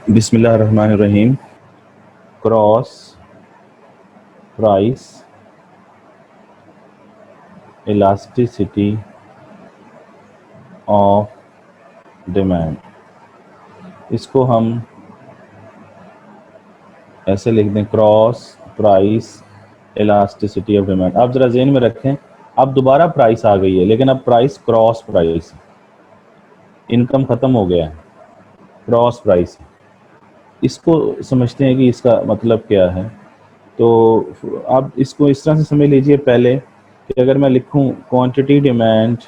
बिस्मिल्लाहिर्रहमानिर्रहीम। Cross price elasticity of demand, इसको हम ऐसे लिख दें, cross price elasticity of demand. आप ज़रा ज़हन में रखें, अब दोबारा प्राइस आ गई है, लेकिन अब प्राइस क्रॉस प्राइस, इनकम ख़त्म हो गया है, क्रॉस प्राइस। इसको समझते हैं कि इसका मतलब क्या है। तो आप इसको इस तरह से समझ लीजिए पहले कि अगर मैं लिखूं quantity demand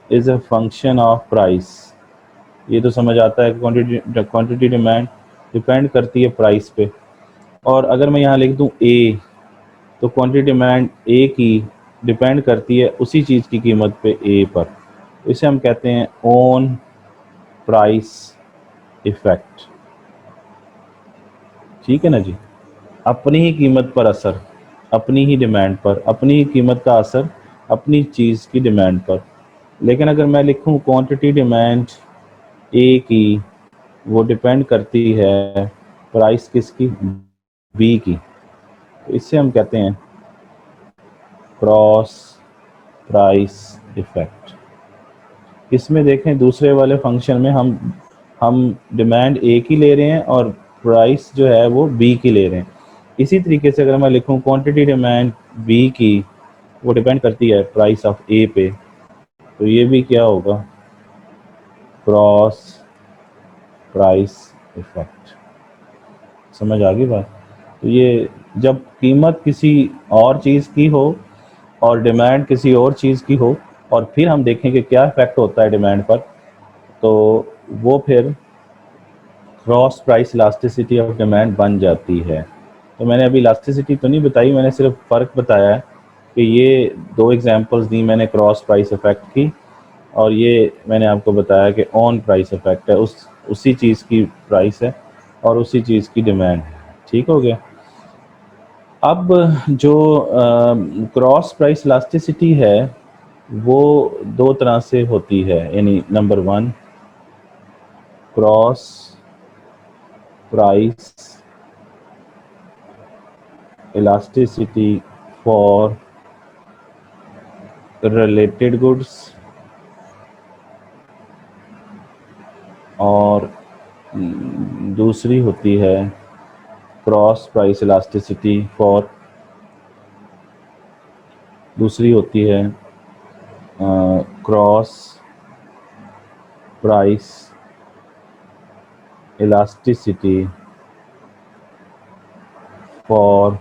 is a function of price, ये तो समझ आता है कि क्वांटिटी डिमांड डिपेंड करती है प्राइस पे। और अगर मैं यहाँ लिख दूँ ए, तो क्वांटिटी डिमांड ए की डिपेंड करती है उसी चीज़ की कीमत पे ए पर। तो इसे हम कहते हैं ओन प्राइस इफ़ेक्ट। ठीक है ना जी, अपनी ही कीमत पर असर, अपनी ही डिमांड पर, अपनी ही कीमत का असर अपनी चीज़ की डिमांड पर। लेकिन अगर मैं लिखूं क्वांटिटी डिमांड ए की, वो डिपेंड करती है प्राइस किसकी, बी की। तो इससे हम कहते हैं क्रॉस प्राइस इफ़ेक्ट। इसमें देखें दूसरे वाले फंक्शन में हम डिमांड ए की ले रहे हैं और प्राइस जो है वो बी की ले रहे हैं। इसी तरीके से अगर मैं लिखूं क्वांटिटी डिमांड बी की, वो डिपेंड करती है प्राइस ऑफ ए पे, तो ये भी क्या होगा, क्रॉस प्राइस इफ़ेक्ट। समझ आ गई बात। तो ये जब कीमत किसी और चीज़ की हो और डिमांड किसी और चीज़ की हो, और फिर हम देखें कि क्या इफ़ेक्ट होता है डिमांड पर, तो वो फिर cross price elasticity of demand बन जाती है। तो मैंने अभी इलास्टिसिटी तो नहीं बताई, मैंने सिर्फ फ़र्क बताया है कि ये दो एग्जांपल्स दी मैंने क्रॉस प्राइस इफ़ेक्ट की, और ये मैंने आपको बताया कि ऑन प्राइस इफ़ेक्ट है, उसी चीज़ की प्राइस है और उसी चीज़ की डिमांड है। ठीक हो गया। अब जो क्रॉस प्राइस इलास्टिसिटी है वो दो तरह से होती है, यानी number one, cross price elasticity for related goods, और दूसरी होती है क्रॉस प्राइस इलास्टिसिटी फॉर, दूसरी होती है cross price elasticity for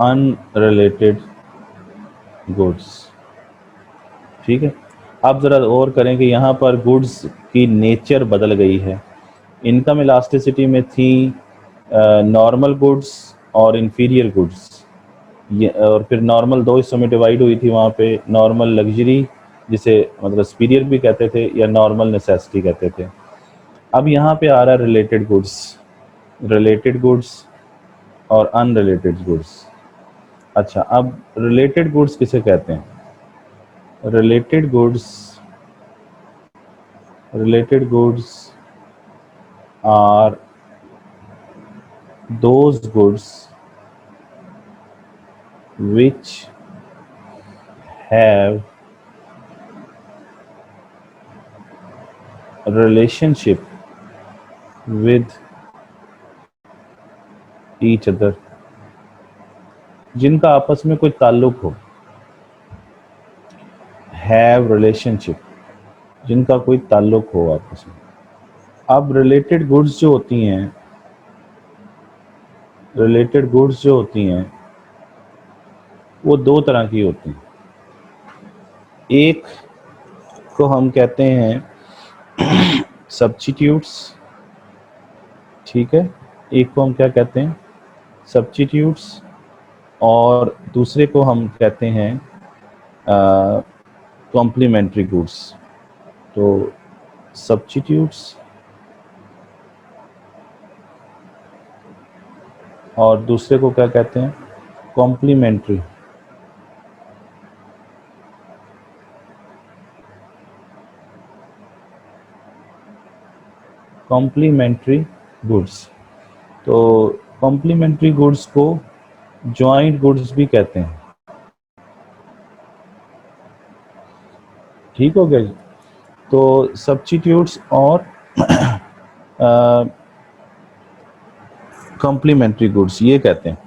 unrelated goods. ठीक है। अब ज़रा और करें कि यहाँ पर गुड्स की नेचर बदल गई है। इनकम इलास्टिसिटी में थी नॉर्मल गुड्स और इन्फीरियर गुड्स, और फिर नॉर्मल दो हिस्सों में डिवाइड हुई थी वहाँ पे, नॉर्मल लग्जरी जिसे मतलब सुपीरियर भी कहते थे, या नॉर्मल नेसेसिटी कहते थे। अब यहाँ पे आ रहा है रिलेटेड गुड्स और अनरिलेटेड गुड्स। अच्छा, अब रिलेटेड गुड्स किसे कहते हैं? Related goods are those goods which have a relationship with each other, जिनका आपस में कोई ताल्लुक हो, हैव रिलेशनशिप, जिनका कोई ताल्लुक हो आपस में। अब रिलेटेड गुड्स जो होती हैं, वो दो तरह की होती हैं। एक को हम कहते हैं सब्स्टिट्यूट्स, ठीक है, एक को हम क्या कहते हैं, सब्स्टिट्यूट्स, और दूसरे को हम कहते हैं कॉम्प्लीमेंट्री गुड्स। तो सब्स्टिट्यूट्स और दूसरे को क्या कहते हैं, कॉम्प्लीमेंट्री। Complementary goods. तो कॉम्प्लीमेंट्री गुड्स को जॉइंट गुड्स भी कहते हैं। ठीक हो गया जी। तो सब्स्टिट्यूट्स और कॉम्प्लीमेंट्री गुड्स ये कहते हैं,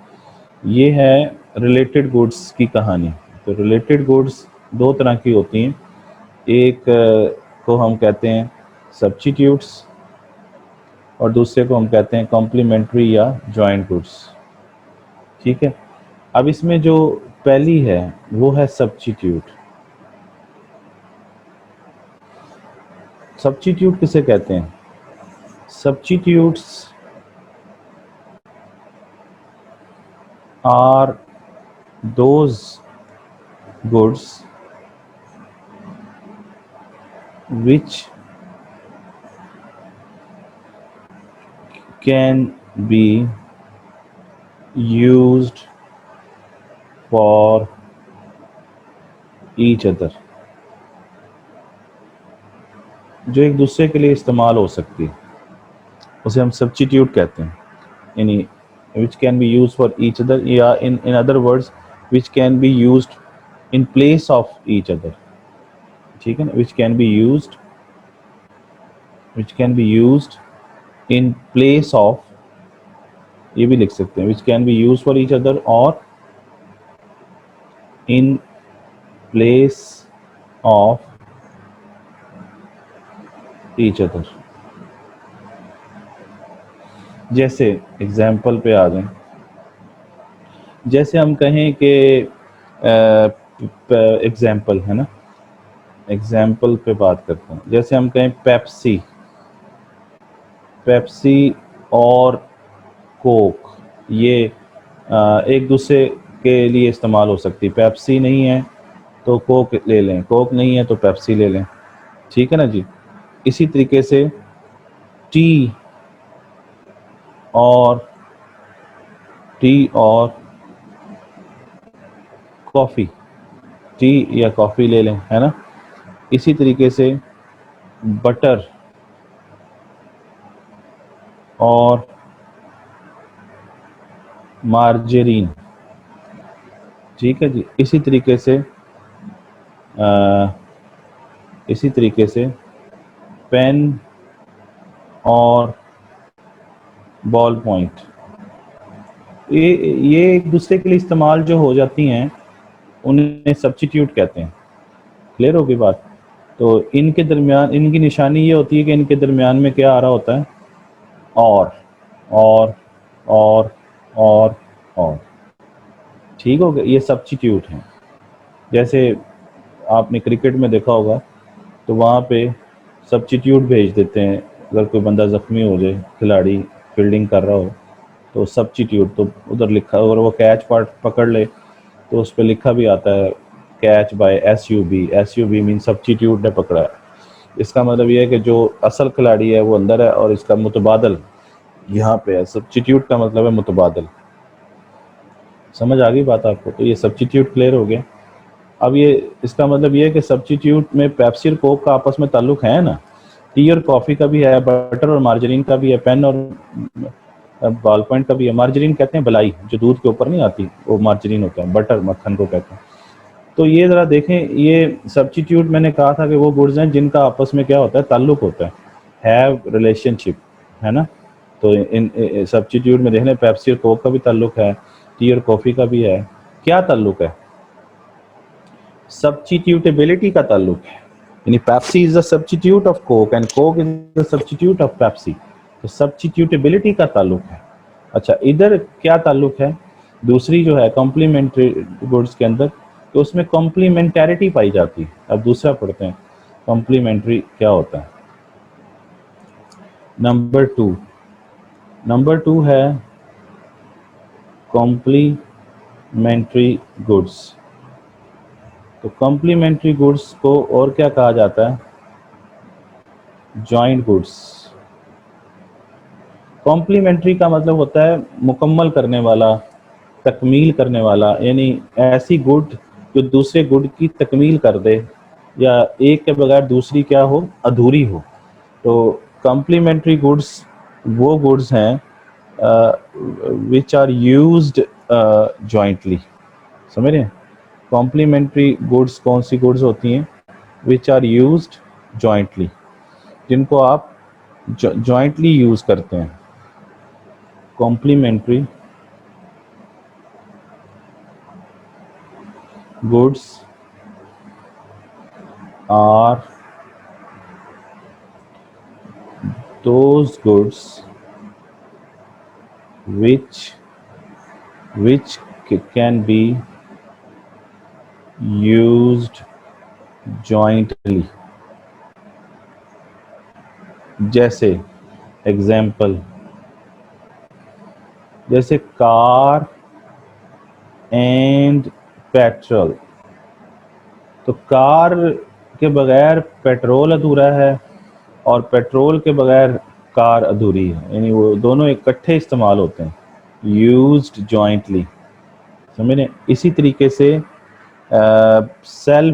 ये है रिलेटेड गुड्स की कहानी। तो रिलेटेड गुड्स दो तरह की होती हैं, एक को हम कहते हैं सब्स्टिट्यूट्स और दूसरे को हम कहते हैं कॉम्प्लीमेंट्री या जॉइंट गुड्स। ठीक है, अब इसमें जो पहली है वो है सब्स्टिट्यूट। सब्स्टिट्यूट किसे कहते हैं? Substitutes are those goods which can be used for each other, जो एक दूसरे के लिए इस्तेमाल हो सकती है, उसे हम सब्स्टिट्यूट कहते हैं। यानी which can be used for each other, या in other words which can be used in place of each other। ठीक है ना, which can be used in place of, ये भी लिख सकते हैं which can be used for each other और in place of each other। जैसे एग्जाम्पल पे आ जाएं, जैसे हम कहें कि एग्जाम्पल है ना, एग्जाम्पल पे बात करते हैं। जैसे हम कहें पेप्सी, पेप्सी और कोक, ये एक दूसरे के लिए इस्तेमाल हो सकती है। पेप्सी नहीं है तो कोक ले लें, कोक नहीं है तो पेप्सी ले लें। ठीक है ना जी। इसी तरीके से टी और कॉफ़ी, टी या कॉफ़ी ले लें, है ना। इसी तरीके से बटर और मार्जरीन। ठीक है जी। इसी तरीके से पेन और बॉल पॉइंट, ये एक दूसरे के लिए इस्तेमाल जो हो जाती हैं उन्हें सब्स्टिट्यूट कहते हैं। क्लियर होगी बात। तो इनके दरमियान, इनकी निशानी ये होती है कि इनके दरमियान में क्या आ रहा होता है, और और। ठीक हो गया, ये सब्स्टिट्यूट हैं। जैसे आपने क्रिकेट में देखा होगा तो वहाँ पे सब्स्टिट्यूट भेज देते हैं, अगर कोई बंदा ज़ख्मी हो जाए, खिलाड़ी फील्डिंग कर रहा हो तो सब्स्टिट्यूट, तो उधर लिखा, अगर वो कैच पकड़ ले तो उस पर लिखा भी आता है catch by SUB mean substitute ने पकड़ा है। इसका मतलब ये है कि जो असल खिलाड़ी है वो अंदर है और इसका मुतबादल यहाँ पे है। सब्स्टिट्यूट का मतलब है मुतबादल। समझ आ गई बात आपको? तो ये सब्स्टिट्यूट क्लियर हो गया। अब ये इसका मतलब ये है कि सब्स्टिट्यूट में पेप्सी और कोक का आपस में ताल्लुक है ना, टी और कॉफ़ी का भी है, बटर और मार्जरीन का भी है, पेन और बॉल पॉइंट का भी है। मार्जरीन कहते हैं बलाई, जो दूध के ऊपर नहीं आती, वो मार्जरीन होता है। बटर मक्खन को कहते हैं। तो ये ज़रा देखें, ये सब्स्टिट्यूट मैंने कहा था कि वो गुड्स हैं जिनका आपस में क्या होता है, ताल्लुक होता है, हैव रिलेशनशिप, है ना। तो इन सब्स्टिट्यूट में देखने पेप्सी और कोक का भी ताल्लुक है, टी और कॉफ़ी का भी है। क्या ताल्लुक है? सब्स्टिट्यूटेबिलिटी का ताल्लुक है। यानी Pepsi is the substitute of Coke and Coke is the substitute of Pepsi. तो सब्स्टिट्यूटेबिलिटी का ताल्लुक है। अच्छा, इधर क्या ताल्लुक है? दूसरी जो है कॉम्प्लीमेंट्री गुड्स के अंदर, तो उसमें कॉम्प्लीमेंटैरिटी पाई जाती है। अब दूसरा पढ़ते हैं, कॉम्प्लीमेंट्री क्या होता है। नंबर टू है कॉम्प्लीमेंट्री गुड्स। तो कॉम्प्लीमेंट्री गुड्स को और क्या कहा जाता है? Joint goods. कॉम्प्लीमेंट्री का मतलब होता है मुकम्मल करने वाला, तकमील करने वाला, यानी ऐसी गुड जो दूसरे गुड की तकमील कर दे, या एक के बगैर दूसरी क्या हो, अधूरी हो। तो कॉम्प्लीमेंट्री गुड्स वो गुड्स हैं विच आर यूज्ड जॉइंटली, समझ रहे हैं? कॉम्प्लीमेंट्री गुड्स कौन सी गुड्स होती हैं? विच आर यूज्ड जॉइंटली, जिनको आप जॉइंटली यूज करते हैं। Complementary goods are those goods which can be used jointly। जैसे एग्जाम्पल, जैसे कार एंड पेट्रोल। तो कार के बगैर पेट्रोल अधूरा है और पेट्रोल के बगैर कार अधूरी है, यानी वो दोनों इकट्ठे इस्तेमाल होते हैं, यूज्ड जॉइंटली, समझ रहे? इसी तरीके से cell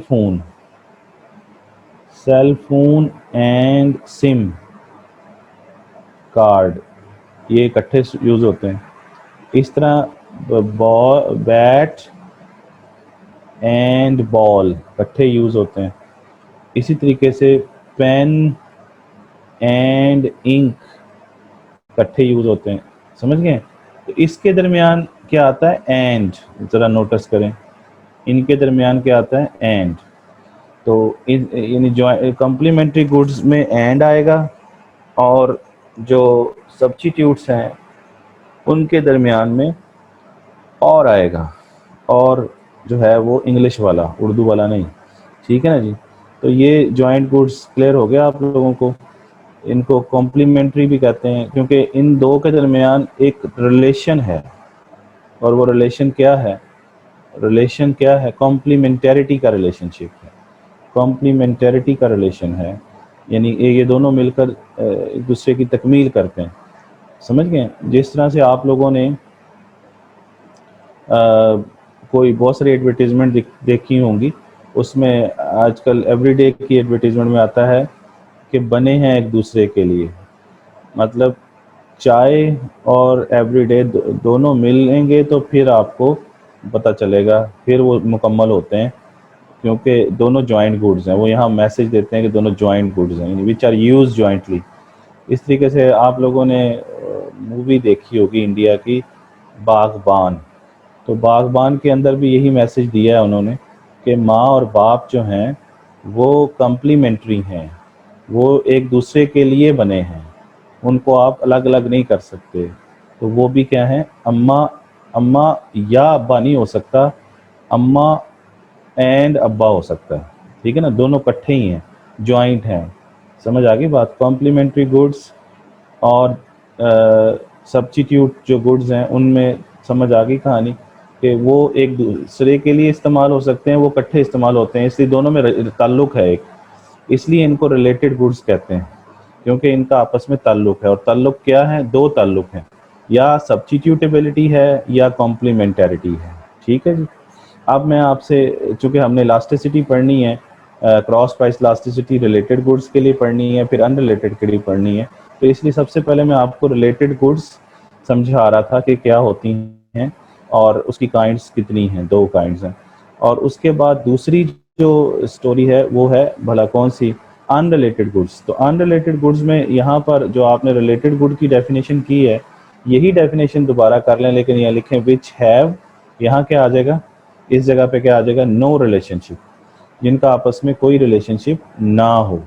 phone and SIM card, ये इकट्ठे यूज होते हैं। इस तरह बैट एंड बॉल इकट्ठे यूज होते हैं। इसी तरीके से पेन एंड इंक इकट्ठे यूज होते हैं, समझ गए? तो इसके दरमियान क्या आता है? एंड, जरा नोटिस करें, इनके दरमियान क्या आता है? एंड। तो यानी कॉम्प्लीमेंट्री गुड्स में एंड आएगा और जो सब्स्टिट्यूट्स हैं उनके दरमियान में और आएगा, और जो है वो इंग्लिश वाला, उर्दू वाला नहीं, ठीक है ना जी? तो ये जॉइंट गुड्स क्लियर हो गया आप लोगों को। इनको कॉम्प्लीमेंट्री भी कहते हैं क्योंकि इन दो के दरमियान एक रिलेशन है, और वो रिलेशन क्या है? रिलेशन क्या है? कॉम्प्लीमेंटैरिटी का रिलेशनशिप है, कॉम्प्लीमेंटैरिटी का रिलेशन है, यानी ये दोनों मिलकर एक दूसरे की तकमील करते हैं, समझ गए? जिस तरह से आप लोगों ने कोई बहुत सारी एडवर्टीज़मेंट देखी होंगी, उसमें आजकल एवरीडे की एडवर्टीज़मेंट में आता है कि बने हैं एक दूसरे के लिए, मतलब चाय और एवरीडे दोनों मिलेंगे तो फिर आपको पता चलेगा, फिर वो मुकम्मल होते हैं, क्योंकि दोनों जॉइंट गुड्स हैं। वो यहाँ मैसेज देते हैं कि दोनों जॉइंट गुड्स हैं, विच आर यूज जॉइंटली। इस तरीके से आप लोगों ने मूवी देखी होगी इंडिया की, बागबान। तो बागबान के अंदर भी यही मैसेज दिया है उन्होंने कि माँ और बाप जो हैं वो कम्प्लीमेंट्री हैं, वो एक दूसरे के लिए बने हैं, उनको आप अलग अलग नहीं कर सकते। तो वो भी क्या है? अम्मा, अम्मा या अब्बा नहीं हो सकता, अम्मा एंड अब्बा हो सकता है, ठीक है ना? दोनों इकट्ठे ही हैं, जॉइंट हैं, समझ आ गई बात? कॉम्प्लीमेंट्री गुड्स और सब्स्टिट्यूट जो गुड्स हैं उनमें समझ आ गई कहानी कि वो एक दूसरे के लिए इस्तेमाल हो सकते हैं, वो इकट्ठे इस्तेमाल होते हैं, इसलिए दोनों में ताल्लुक़ है एक, इसलिए इनको रिलेटेड गुड्स कहते हैं, क्योंकि इनका आपस में ताल्लुक़ है। और ताल्लुक़ क्या है? दो ताल्लुक़ हैं, या सब्स्टिट्यूटेबिलिटी है या कॉम्प्लीमेंटैरिटी है, ठीक है जी? अब मैं आपसे, चूँकि हमने इलास्टिसिटी पढ़नी है, cross price elasticity related goods के लिए पढ़नी है, फिर अनरिलेटेड के लिए पढ़नी है, तो इसलिए सबसे पहले मैं आपको रिलेटेड गुड्स समझा रहा था कि क्या होती हैं और उसकी काइंड्स कितनी हैं, दो काइंड्स हैं। और उसके बाद दूसरी जो स्टोरी है वो है भला कौन सी? Unrelated goods. तो अनरिलेटेड गुड्स में यहाँ पर जो आपने रिलेटेड गुड की डेफिनेशन की है, यही डेफिनेशन दोबारा कर लें, लेकिन यहाँ लिखें विच हैव, यहाँ क्या आ जाएगा? इस जगह पे क्या आ जाएगा? नो रिलेशनशिप, जिनका आपस में कोई रिलेशनशिप ना हो,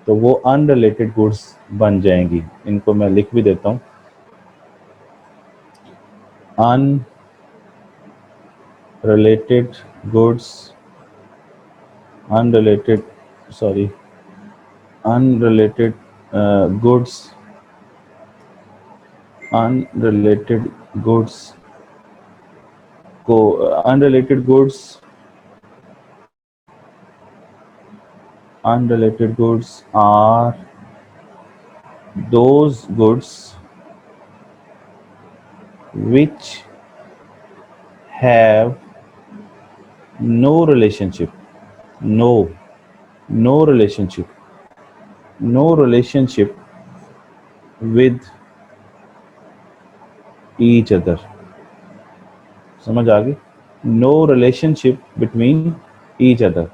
तो वो अनरिलेटेड गुड्स बन जाएंगी। इनको मैं लिख भी देता हूँ, unrelated goods, unrelated goods, unrelated goods को unrelated goods are those goods which have no relationship, no relationship with each other. समझ आ गई? No relationship between each other.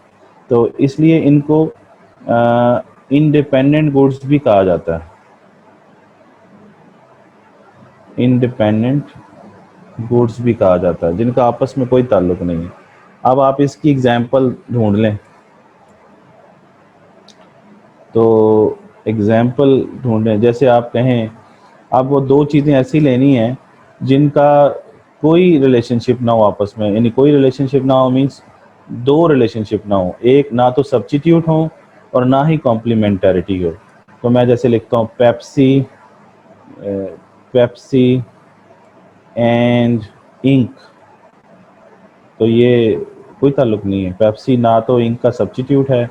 तो इसलिए इनको इंडिपेंडेंट गुड्स भी कहा जाता है। इंडिपेंडेंट गुड्स भी कहा जाता है, जिनका आपस में कोई ताल्लुक नहीं है। अब आप इसकी एग्जाम्पल ढूंढ लें, तो एग्जाम्पल ढूंढें, जैसे आप कहें अब वो दो चीज़ें ऐसी लेनी है जिनका कोई रिलेशनशिप ना हो आपस में, यानी कोई रिलेशनशिप ना हो मीन्स दो रिलेशनशिप ना हो, एक ना तो सब्स्टिट्यूट हो और ना ही कॉम्प्लीमेंटरिटी हो। तो मैं जैसे लिखता हूँ पेप्सी, पेप्सी एंड इंक, तो ये कोई ताल्लुक नहीं है। पेप्सी ना तो इंक का सब्स्टिट्यूट है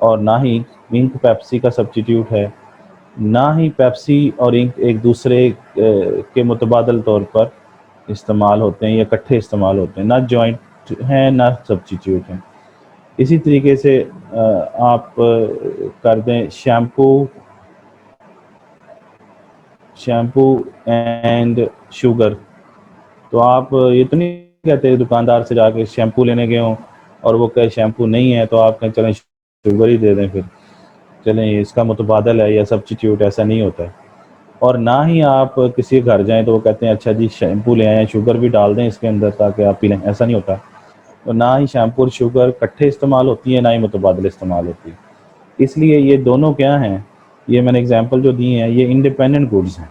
और ना ही इंक पेप्सी का सब्स्टिट्यूट है, ना ही पेप्सी और इंक एक दूसरे के मुतबादल तौर पर इस्तेमाल होते हैं या इकट्ठे इस्तेमाल होते हैं, ना जॉइंट हैं ना सब्स्टिट्यूट हैं। इसी तरीके से आप कर दें शैम्पू, शैम्पू एंड शुगर। तो आप ये तो नहीं कहते दुकानदार से जाके शैम्पू लेने गए हों और वो कहे शैम्पू नहीं है, तो आप कहें चलें शुगर ही दे दें, फिर चलें इसका मुतबादल है या सब्स्टिट्यूट, ऐसा नहीं होता है। और ना ही आप किसी के घर जाएं तो वो कहते हैं अच्छा जी शैम्पू ले आए, शुगर भी डाल दें इसके अंदर ताकि आप पी लें, ऐसा नहीं होता। तो ना ही शैम्पू और शुगर इकट्ठे इस्तेमाल होती है, ना ही मुतबादल इस्तेमाल होती है। इसलिए ये दोनों क्या हैं, ये मैंने एग्जांपल जो दी हैं ये इंडिपेंडेंट गुड्स हैं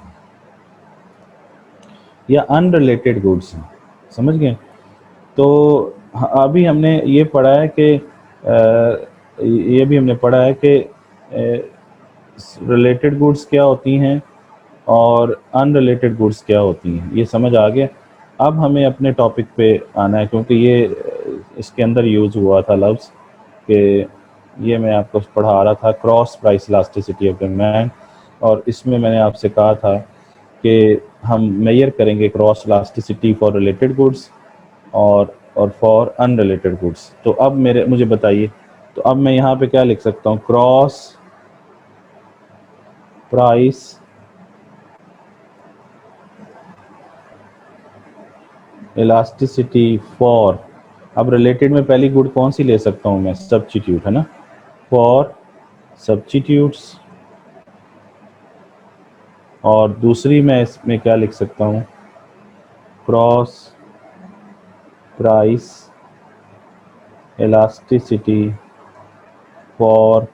या अनरिलेटेड गुड्स हैं। समझ गए? तो अभी हमने ये पढ़ा है कि ये भी हमने पढ़ा है कि रिलेटेड गुड्स क्या होती हैं और अनरिलेटेड गुड्स क्या होती हैं, ये समझ आ गया। अब हमें अपने टॉपिक पे आना है, क्योंकि ये इसके अंदर यूज़ हुआ था लफ्ज़ कि ये मैं आपको पढ़ा रहा था cross price elasticity of demand, और इसमें मैंने आपसे कहा था कि हम मेजर करेंगे cross elasticity for related goods और फॉर अनरिलेटेड गुड्स। तो अब मुझे बताइए, तो अब मैं यहाँ पे क्या लिख सकता हूँ, क्रॉस प्राइस इलास्टिसिटी फॉर, अब रिलेटेड में पहली गुड कौन सी ले सकता हूँ मैं, सब्स्टिट्यूट है ना, फॉर सब्स्टिट्यूट्स। और दूसरी मैं इसमें क्या लिख सकता हूँ, cross price elasticity for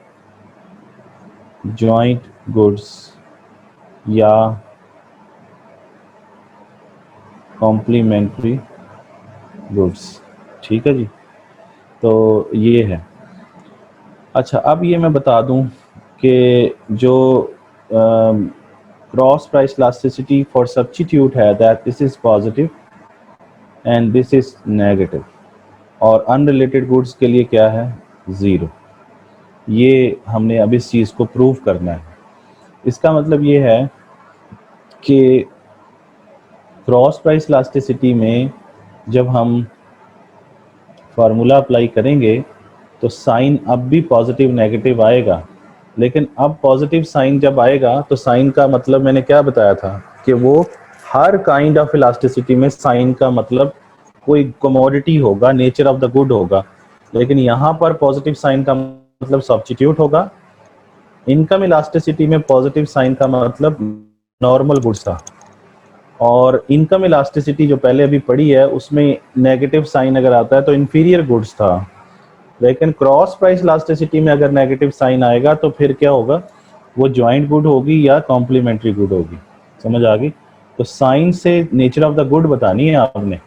joint goods या कॉम्प्लीमेंट्री गुड्स। ठीक है जी, तो ये है। अच्छा, अब ये मैं बता दूं कि जो cross price elasticity for substitute है that this is positive and this is negative, और अनरिलेटेड गुड्स के लिए क्या है, ज़ीरो। ये हमने अब इस चीज़ को प्रूव करना है। इसका मतलब ये है कि क्रॉस प्राइस इलास्टिसिटी में जब हम फार्मूला अप्लाई करेंगे तो साइन अब भी पॉजिटिव नेगेटिव आएगा, लेकिन अब पॉजिटिव साइन जब आएगा तो साइन का मतलब मैंने क्या बताया था कि वो हर काइंड ऑफ इलास्टिसिटी में साइन का मतलब कोई कमोडिटी होगा, नेचर ऑफ द गुड होगा, लेकिन यहाँ पर पॉजिटिव साइन का मतलब सब्स्टिट्यूट होगा। इनकम इलास्टिसिटी में पॉजिटिव साइन का मतलब नॉर्मल गुड्स था, और इनकम इलास्टिसिटी जो पहले अभी पढ़ी है उसमें नेगेटिव साइन अगर आता है तो इंफीरियर गुड्स था, लेकिन क्रॉस प्राइस इलास्टिसिटी में अगर नेगेटिव साइन आएगा तो फिर क्या होगा, वो जॉइंट गुड होगी या कॉम्प्लीमेंट्री गुड होगी। समझ आ गई? तो साइन से नेचर ऑफ द गुड बतानी है आपने,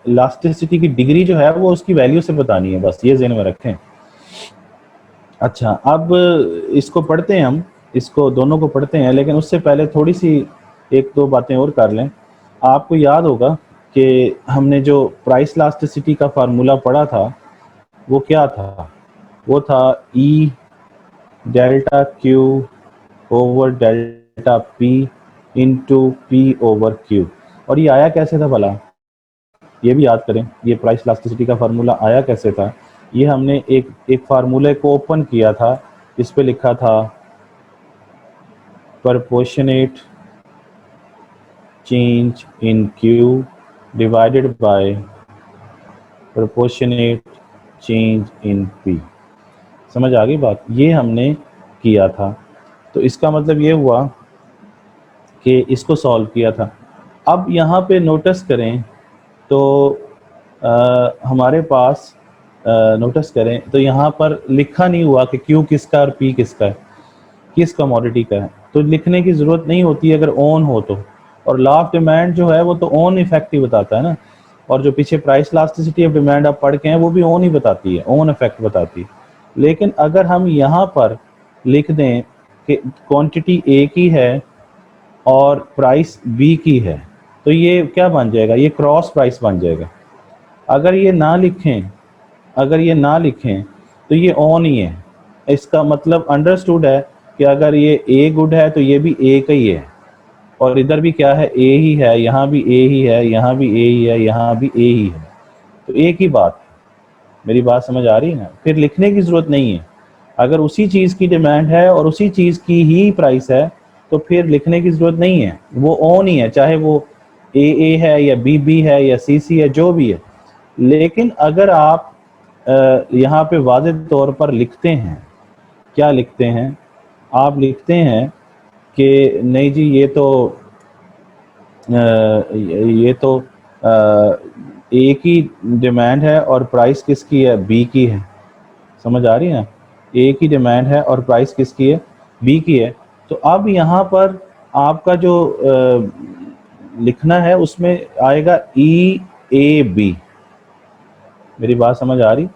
इलास्टिसिटी की डिग्री जो है वो उसकी वैल्यू से बतानी है, बस ये ज़हन में रखें। अच्छा, अब इसको पढ़ते हैं, हम इसको दोनों को पढ़ते हैं, लेकिन उससे पहले थोड़ी सी एक दो बातें और कर लें। आपको याद होगा कि हमने जो प्राइस इलास्टिसिटी का फार्मूला पढ़ा था वो क्या था, वो था ई delta Q over delta P into P over Q. और ये आया कैसे था भला, ये भी याद करें, ये प्राइस इलास्टिसिटी का फार्मूला आया कैसे था। ये हमने एक फार्मूले को ओपन किया था, इस पे लिखा था proportionate change in Q divided by proportionate change in P। समझ आ गई बात? ये हमने किया था। तो इसका मतलब ये हुआ कि इसको सॉल्व किया था। अब यहाँ पे नोटिस करें तो हमारे पास नोटिस करें तो यहाँ पर लिखा नहीं हुआ कि Q किसका और P किसका है, किस कमोडिटी का है। तो लिखने की ज़रूरत नहीं होती अगर ऑन हो तो। और लॉ ऑफ डिमांड जो है वो तो ऑन इफेक्ट ही बताता है ना, और जो पीछे प्राइस इलास्टिसिटी ऑफ डिमांड आप पढ़ के हैं वो भी ऑन ही बताती है, ऑन इफेक्ट बताती है। लेकिन अगर हम यहाँ पर लिख दें कि क्वांटिटी ए की है और प्राइस बी की है, तो ये क्या बन जाएगा? ये क्रॉस प्राइस बन जाएगा। अगर ये ना लिखें, अगर ये ना लिखें तो ये ऑन ही है। इसका मतलब अंडरस्टूड है कि अगर ये ए गुड है तो ये भी ए का ही है, और इधर भी क्या है? ए ही है, यहाँ भी ए ही है, यहाँ भी ए ही है, यहाँ भी ए ही है। तो एक ही बात। मेरी बात समझ आ रही है ना? फिर लिखने की ज़रूरत नहीं है। अगर उसी चीज़ की डिमांड है और उसी चीज़ की ही प्राइस है तो फिर लिखने की ज़रूरत नहीं है, वो ऑन ही है, चाहे वो ए है या बी है या सी है, जो भी है। लेकिन अगर आप यहाँ पे वाज़े तौर पर लिखते हैं, क्या लिखते हैं? आप लिखते हैं कि नहीं जी ये तो ए की डिमांड है और प्राइस किसकी है? बी की है। समझ आ रही है ना? ए की डिमांड है और प्राइस किसकी है? बी की है। तो अब यहाँ पर आपका जो लिखना है उसमें आएगा ई ए बी। मेरी बात समझ आ रही?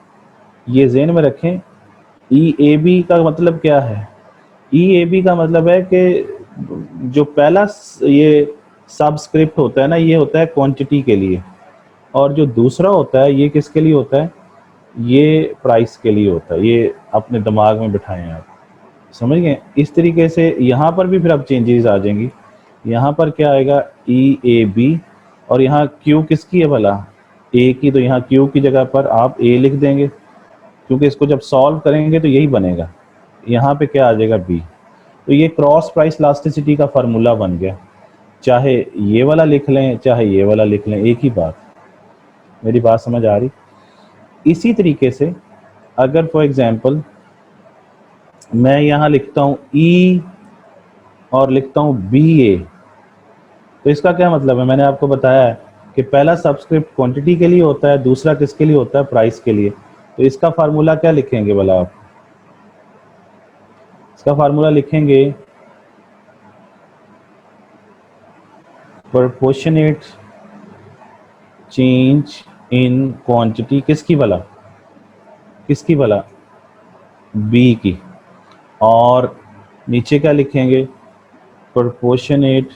ये ज़हन में रखें। ई ए बी का मतलब क्या है? ई ए बी का मतलब है कि जो पहला ये सबस्क्रिप्ट होता है ना, ये होता है क्वांटिटी के लिए, और जो दूसरा होता है ये किसके लिए होता है? ये प्राइस के लिए होता है। ये अपने दिमाग में बिठाएं आप, समझ गए? इस तरीके से यहाँ पर भी फिर अब चेंजेस आ जाएंगी। यहाँ पर क्या आएगा? ई ए बी, और यहाँ क्यू किसकी है भला? ए की। तो यहाँ क्यू की जगह पर आप ए लिख देंगे, क्योंकि इसको जब सॉल्व करेंगे तो यही बनेगा। यहाँ पे क्या आ जाएगा? बी। तो ये क्रॉस प्राइस इलास्टिसिटी का फार्मूला बन गया। चाहे ये वाला लिख लें चाहे ये वाला लिख लें, एक ही बात। मेरी बात समझ आ रही? इसी तरीके से अगर फॉर एग्जांपल मैं यहाँ लिखता हूँ ई और लिखता हूँ बी ए, तो इसका क्या मतलब है? मैंने आपको बताया है कि पहला सबस्क्रिप्ट क्वांटिटी के लिए होता है, दूसरा किसके लिए होता है? प्राइस के लिए। तो इसका फार्मूला क्या लिखेंगे भला आप? इसका फार्मूला लिखेंगे प्रोपोर्शनेट चेंज इन क्वांटिटी किसकी भला? किसकी भला? बी की। और नीचे क्या लिखेंगे? प्रोपोर्शनेट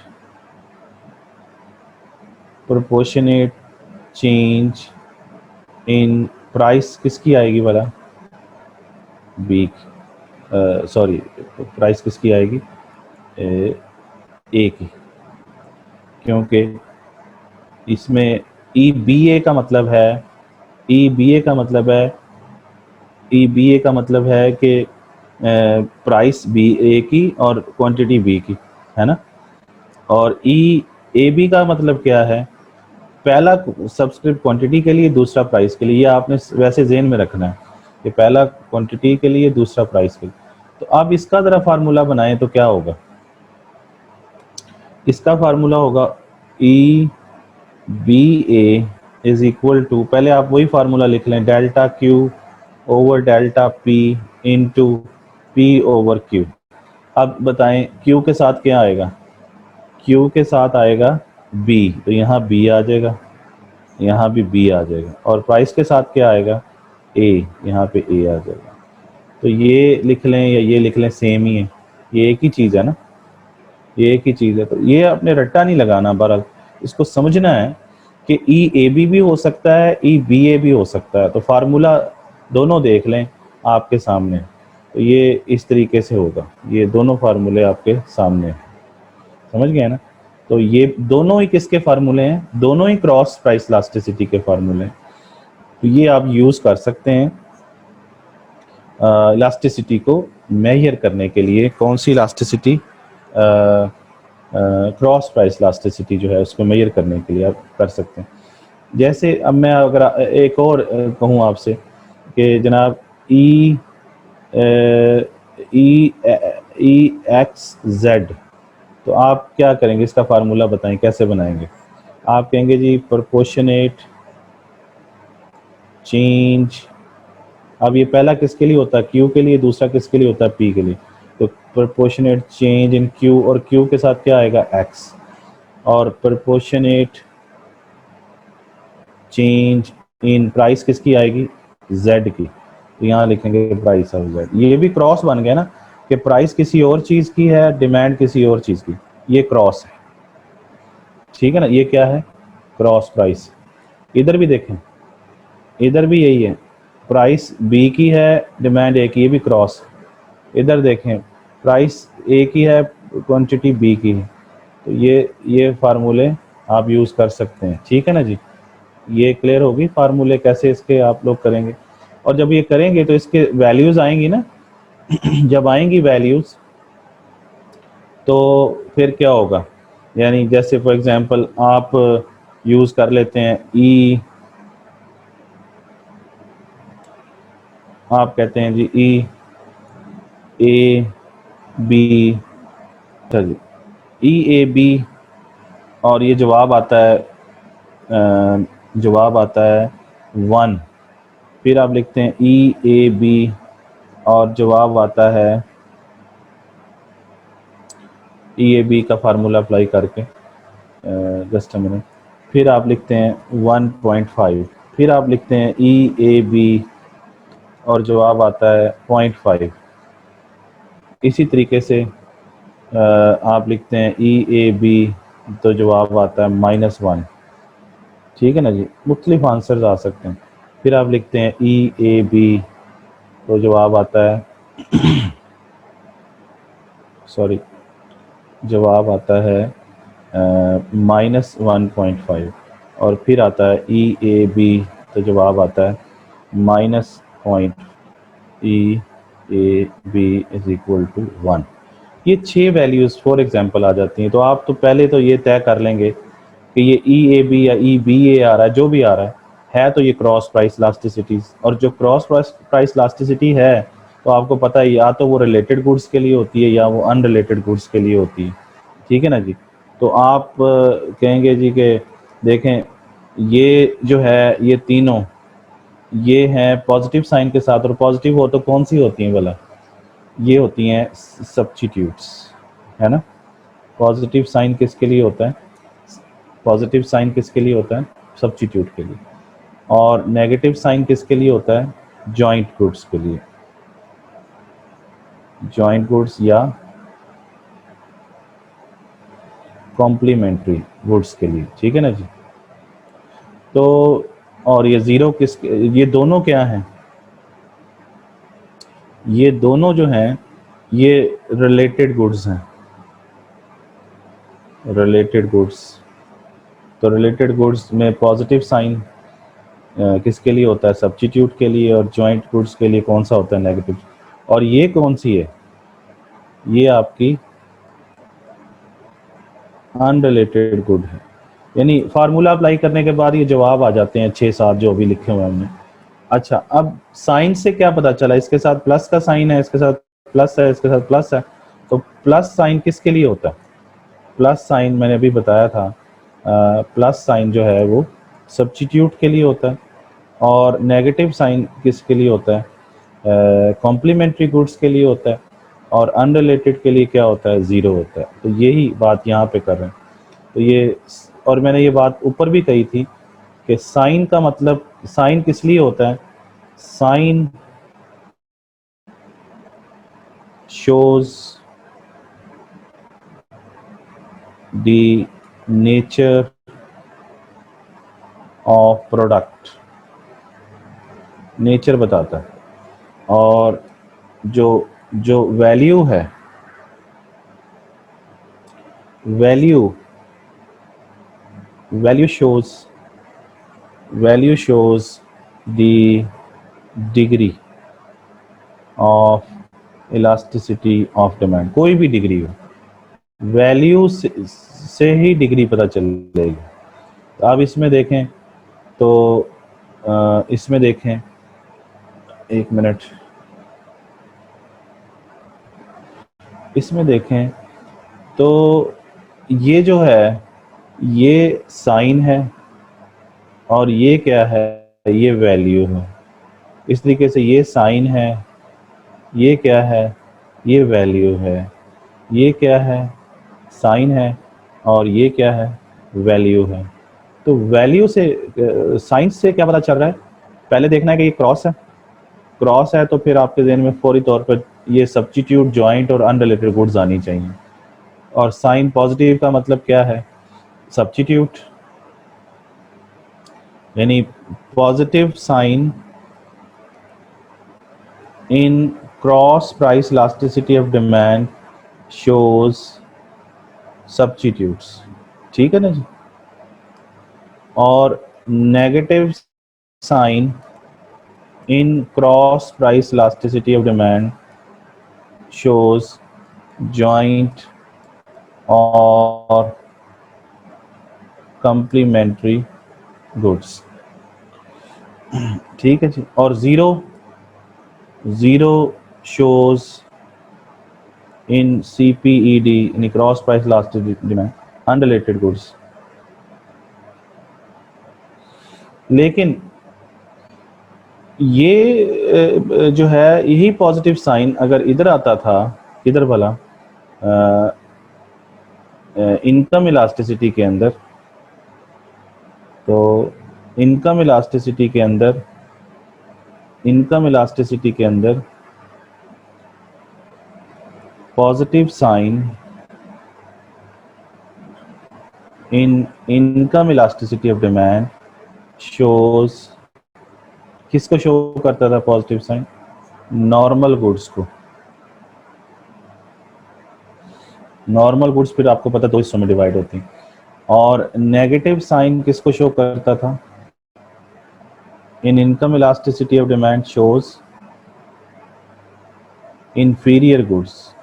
चेंज इन प्राइस किसकी आएगी भला? बी की। सॉरी, प्राइस किसकी आएगी? ए की। क्योंकि इसमें ई बी ए का मतलब है, ई बी ए का मतलब है, ई बी ए का मतलब है कि प्राइस बी ए की और क्वांटिटी बी की, है ना? और ई ए बी का मतलब क्या है? पहला सब्सक्रिप्ट क्वांटिटी के लिए, दूसरा प्राइस के लिए। ये आपने वैसे ज़हन में रखना है कि पहला क्वांटिटी के लिए, दूसरा प्राइस के लिए। तो अब इसका ज़रा फार्मूला बनाएं तो क्या होगा? इसका फार्मूला होगा E B A is equal to, पहले आप वही फार्मूला लिख लें, delta Q over delta P into P over Q. अब बताएं क्यू के साथ क्या आएगा? क्यू के साथ आएगा बी, तो यहाँ बी आ जाएगा, यहाँ भी बी आ जाएगा। और प्राइस के साथ क्या आएगा? ए, यहाँ पे ए आ जाएगा। तो ये लिख लें या ये लिख लें, सेम ही है, ये एक ही चीज़ है ना, ये एक ही चीज़ है। तो ये अपने रट्टा नहीं लगाना, बहरहाल इसको समझना है कि ई ए बी भी हो सकता है, ई बी ए भी हो सकता है। तो फार्मूला दोनों देख लें आपके सामने, तो ये इस तरीके से होगा। ये दोनों फार्मूले आपके सामने हैं, समझ गए ना? तो ये दोनों ही किसके फार्मूले हैं? दोनों ही क्रॉस प्राइस इलास्टिसिटी के फार्मूले हैं। तो ये आप यूज़ कर सकते हैं इलास्टिसिटी को मेजर करने के लिए। कौन सी इलास्टिसिटी? क्रॉस प्राइस इलास्टिसिटी जो है उसको मेजर करने के लिए आप कर सकते हैं। जैसे अब मैं अगर एक और कहूँ आपसे कि जनाब ई ई ई एक्स जेड, तो आप क्या करेंगे, इसका फार्मूला बताएं कैसे बनाएंगे। आप कहेंगे जी प्रोपोर्शनेट चेंज, अब ये पहला किसके लिए होता है, क्यू के लिए, दूसरा किसके लिए होता है, पी के लिए। तो प्रोपोर्शनेट चेंज इन क्यू, और क्यू के साथ क्या आएगा, एक्स, और प्रोपोर्शनेट चेंज इन प्राइस किसकी आएगी, जेड की। तो यहाँ लिखेंगे प्राइस ऑफ जेड। ये भी क्रॉस बन गया ना कि प्राइस किसी और चीज़ की है, डिमांड किसी और चीज़ की, ये क्रॉस है, ठीक है ना। ये क्या है, क्रॉस प्राइस। इधर भी देखें, इधर भी यही है, प्राइस बी की है, डिमांड ए की, ये भी क्रॉस। इधर देखें, प्राइस ए की है, क्वांटिटी बी की है। तो ये फार्मूले आप यूज़ कर सकते हैं, ठीक है ना जी। ये क्लियर होगी फार्मूले कैसे इसके आप लोग करेंगे। और जब ये करेंगे तो इसके वैल्यूज़ आएंगी ना जब आएंगी वैल्यूज़ तो फिर क्या होगा, यानी जैसे फॉर एग्जांपल आप यूज़ कर लेते हैं ई, आप कहते हैं जी ई A B, ji E A B, और ये जवाब आता है जवाब आता है 1। फिर आप लिखते हैं ई ए बी और जवाब आता है ई ए बी का फार्मूला अप्लाई करके, जस्ट अ मिनट। फिर आप लिखते हैं 1.5, फिर आप लिखते हैं ई ए बी और जवाब आता है 0.5। इसी तरीके से आप लिखते हैं ई ए बी तो जवाब आता है -1, ठीक है ना जी। मुख्तलिफ आंसर्स आ सकते हैं। फिर आप लिखते हैं ई ए बी तो जवाब आता है सॉरी, जवाब आता है -1.5, और फिर आता है ई ए बी तो जवाब आता है -0. E A B is equal to 1। ये 6 वैल्यूज़ फॉर एग्जांपल आ जाती हैं। तो आप तो पहले तो ये तय कर लेंगे कि ये ई ए बी या ई बी ए आ रहा है, जो भी आ रहा है तो ये क्रॉस प्राइस इलास्टिसिटीज, और जो क्रॉस प्राइस इलास्टिसिटी है तो आपको पता है या तो वो रिलेटेड गुड्स के लिए होती है या वो अनरिलेटेड गुड्स के लिए होती है, ठीक है ना जी। तो आप कहेंगे जी कि देखें ये जो है ये तीनों ये हैं पॉजिटिव साइन के साथ, और पॉजिटिव हो तो कौन सी होती हैं भला, ये होती हैं सब्स्टिट्यूट्स, है ना। पॉजिटिव साइन किसके लिए होता है, पॉजिटिव साइन किसके लिए होता है, सब्स्टिट्यूट के लिए। और नेगेटिव साइन किसके लिए होता है, जॉइंट गुड्स के लिए, जॉइंट गुड्स या कॉम्प्लीमेंट्री गुड्स के लिए, ठीक है ना जी। तो और ये ज़ीरो किस, ये दोनों क्या हैं, ये दोनों जो हैं ये रिलेटेड गुड्स हैं, रिलेटेड गुड्स। तो रिलेटेड गुड्स में पॉजिटिव साइन किसके लिए होता है, सब्स्टिट्यूट के लिए, और जॉइंट गुड्स के लिए कौन सा होता है, नेगेटिव। और ये कौन सी है, ये आपकी अनरिलेटेड गुड है। यानी फार्मूला अप्लाई करने के बाद ये जवाब आ जाते हैं 6-7 जो अभी लिखे हुए हैं हमने। अच्छा, अब साइन से क्या पता चला, इसके साथ प्लस का साइन है, इसके साथ प्लस है, इसके साथ प्लस है। तो प्लस साइन किसके लिए होता है, प्लस साइन मैंने अभी बताया था, प्लस साइन जो है वो सब्स्टिट्यूट के लिए होता है, और नेगेटिव साइन किसके लिए होता है, कॉम्प्लीमेंट्री गुड्स के लिए होता है, और अनरिलेटेड के लिए क्या होता है, ज़ीरो होता है। तो यही बात यहाँ पे कर रहे हैं। तो ये, और मैंने ये बात ऊपर भी कही थी कि साइन का मतलब, साइन किस लिए होता है, sign shows the nature of product, nature बताता है। और जो जो वैल्यू है, value value shows, value shows the degree of elasticity of demand, कोई भी डिग्री हो, वैल्यू से ही डिग्री पता चलेगी। तो अब इसमें देखें तो इसमें देखें, एक मिनट, इसमें देखें तो ये जो है ये साइन है और ये क्या है, ये वैल्यू है। इस तरीके से ये साइन है, ये क्या है, ये वैल्यू है, ये क्या है, साइन है, और ये क्या है, वैल्यू है। तो वैल्यू से साइन से क्या पता चल रहा है, पहले देखना है कि ये क्रॉस है। क्रॉस है तो फिर आपके ज़हन में फौरी तौर पर ये सब्स्टिट्यूट, जॉइंट और अनरिलेटेड गुड्स आनी चाहिए। और साइन पॉजिटिव का मतलब क्या है, सब्स्टिट्यूट, यानी positive sign in cross price elasticity of demand shows substitutes. ठीक है ना जी। और negative sign in cross price elasticity of demand shows joint और कंप्लीमेंट्री गुड्स। ठीक है जी। और zero shows in CPED, in cross price elasticity demand unrelated goods. लेकिन ये जो है यही पॉजिटिव साइन अगर इधर आता था, इधर भला इनकम इलास्टिसिटी के अंदर, तो इनकम इलास्टिसिटी के अंदर positive sign in income elasticity of demand shows, किसको शो करता था पॉजिटिव साइन, नॉर्मल गुड्स को। नॉर्मल गुड्स फिर आपको पता दो हिस्सों में डिवाइड होती हैं। और नेगेटिव साइन किसको शो करता था, इन income elasticity of demand shows inferior goods.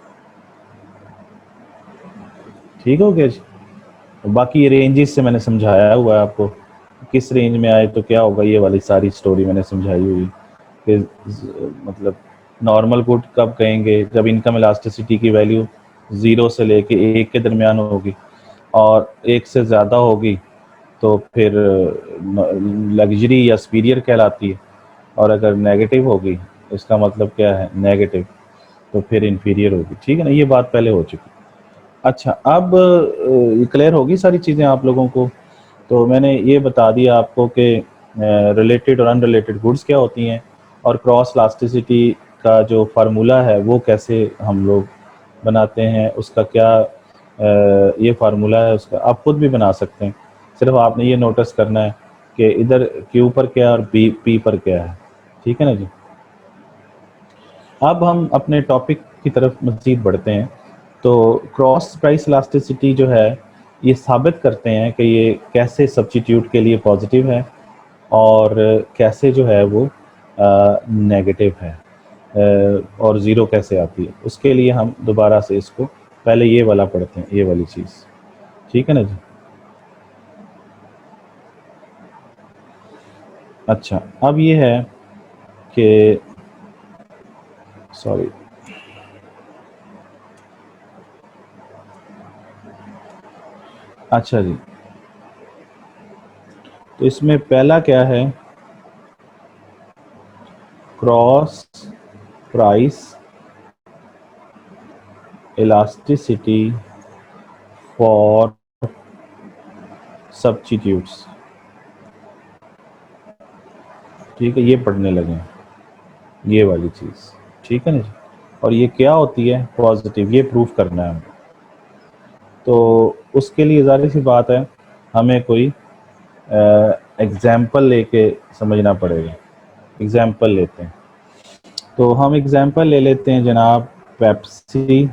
ठीक हो गया जी। बाकी ये रेंजेस से मैंने समझाया हुआ है आपको, किस रेंज में आए तो क्या होगा, ये वाली सारी स्टोरी मैंने समझाई हुई कि मतलब नॉर्मल गुड कब कहेंगे, जब इनकम इलास्टिसिटी की वैल्यू 0 से लेके 1 के दरमियान होगी और 1 से ज़्यादा होगी तो फिर लग्जरी या सुपीरियर कहलाती है, और अगर नेगेटिव होगी इसका मतलब क्या है, नेगेटिव, तो फिर इन्फीरियर होगी। ठीक है ना, ये बात पहले हो चुकी। अच्छा, अब क्लियर होगी सारी चीज़ें आप लोगों को। तो मैंने ये बता दिया आपको कि रिलेटेड और अनरिलेटेड गुड्स क्या होती हैं, और क्रॉस इलास्टिसिटी का जो फार्मूला है वो कैसे हम लोग बनाते हैं, उसका क्या ये फार्मूला है, उसका आप खुद भी बना सकते हैं। सिर्फ आपने ये नोटिस करना है कि इधर क्यू पर क्या और पी पर क्या है। ठीक है ना जी। अब हम अपने टॉपिक की तरफ मज़ीद बढ़ते हैं। तो क्रॉस प्राइस इलास्टिसिटी जो है ये साबित करते हैं कि ये कैसे सब्स्टिट्यूट के लिए पॉजिटिव है और कैसे जो है वो नेगेटिव है, और ज़ीरो कैसे आती है। उसके लिए हम दोबारा से इसको पहले ये वाला पढ़ते हैं, ये वाली चीज़। ठीक है ना जी। अच्छा, अब ये है कि सॉरी, अच्छा जी, तो इसमें पहला क्या है, cross price elasticity for substitutes. ठीक है, ये पढ़ने लगे हैं, ये वाली चीज़। ठीक है ना जी। और ये क्या होती है, पॉजिटिव, ये प्रूफ करना है हमें। तो उसके लिए ज़ाहिर सी बात है हमें कोई एग्जाम्पल लेके समझना पड़ेगा। एग्जाम्पल लेते हैं, तो हम एग्जाम्पल ले लेते हैं जनाब पेप्सी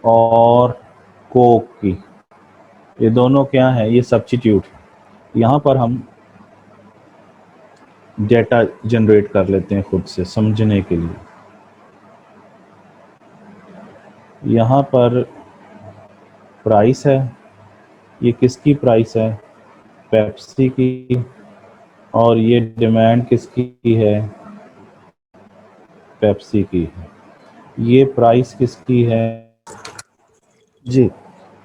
और कोक की। ये दोनों क्या है, ये सब्स्टिट्यूट। यहाँ पर हम डेटा जनरेट कर लेते हैं खुद से समझने के लिए। यहाँ पर प्राइस है, ये किसकी प्राइस है, पेप्सी की, और ये डिमांड किसकी है, पेप्सी की है। ये प्राइस किसकी है जी।